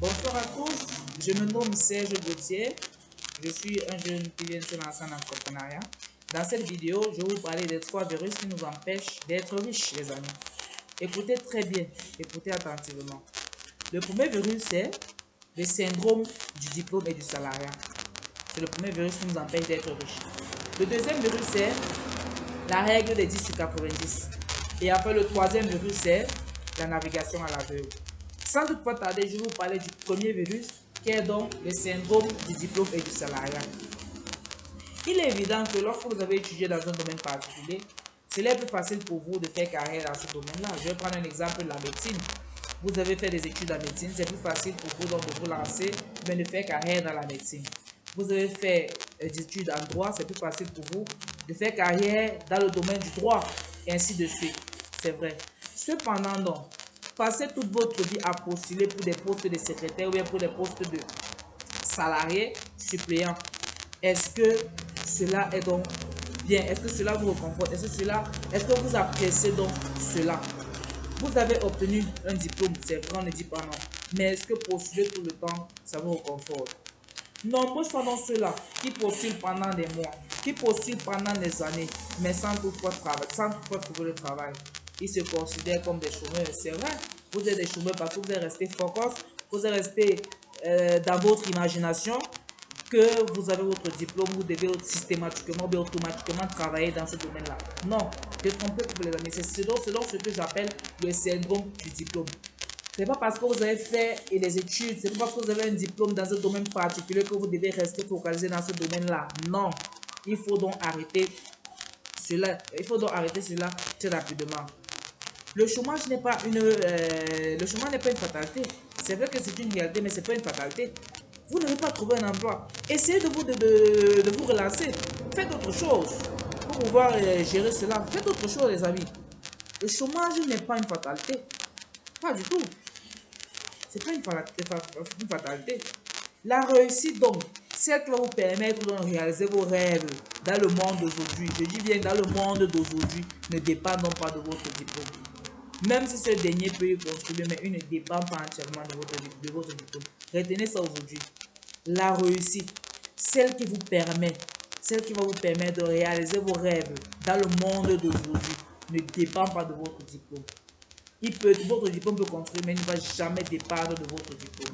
Bonsoir à tous, je me nomme Serge Gauthier, je suis un jeune qui vient de se lancer en entrepreneuriat. Dans cette vidéo, je vais vous parler des 3 virus qui nous empêchent d'être riches, les amis. Écoutez très bien, écoutez attentivement. Le premier virus, c'est le syndrome du diplôme et du salariat. C'est le premier virus qui nous empêche d'être riches. Le deuxième virus, c'est la règle des 10 sur 90. Et enfin, le troisième virus, c'est la navigation à l'aveugle. Sans toutefois tarder, je vais vous parler du premier virus, qui est donc le syndrome du diplôme et du salariat. Il est évident que lorsque vous avez étudié dans un domaine particulier, c'est plus facile pour vous de faire carrière dans ce domaine-là. Je vais prendre un exemple de la médecine. Vous avez fait des études en médecine, c'est plus facile pour vous donc de vous lancer, mais de faire carrière dans la médecine. Vous avez fait des études en droit, c'est plus facile pour vous de faire carrière dans le domaine du droit, et ainsi de suite. C'est vrai. Cependant, donc, passez toute votre vie à postuler pour des postes de secrétaire ou bien pour des postes de salariés suppléants. Est-ce que cela est donc bien? Est-ce que cela vous réconforte? Est-ce que vous appréciez donc cela? Vous avez obtenu un diplôme, c'est vrai, on ne dit pas non. Mais est-ce que postuler tout le temps, ça vous réconforte? Nombreux sont donc ceux-là qui postulent pendant des mois, qui postulent pendant des années, mais sans toutefois trouver le travail. Ils se considèrent comme des chômeurs. C'est vrai, vous êtes des chômeurs parce que vous êtes resté focus, vous êtes resté dans votre imagination que vous avez votre diplôme, vous devez systématiquement ou automatiquement travailler dans ce domaine-là. Non, détrompez-vous les amis, c'est ce que j'appelle le syndrome du diplôme. C'est pas parce que vous avez fait les études, c'est pas parce que vous avez un diplôme dans un domaine particulier que vous devez rester focalisé dans ce domaine-là. Non, il faut donc arrêter cela. Très rapidement. Le chômage n'est pas une fatalité. C'est vrai que c'est une réalité, mais c'est pas une fatalité. Vous n'avez pas trouvé un emploi. Essayez de vous relancer. Faites autre chose pour pouvoir gérer cela. Faites autre chose, les amis. Le chômage n'est pas une fatalité. Pas du tout. C'est pas une fatalité. La réussite, donc, celle qui va vous permettre de réaliser vos rêves dans le monde d'aujourd'hui, je dis bien dans le monde d'aujourd'hui, ne dépend donc pas de votre diplôme. Même si ce dernier peut y contribuer, mais il ne dépend pas entièrement de votre diplôme. Retenez ça aujourd'hui. La réussite, celle qui va vous permettre de réaliser vos rêves dans le monde d'aujourd'hui, ne dépend pas de votre diplôme. Votre diplôme peut contribuer, mais il ne va jamais dépendre de votre diplôme.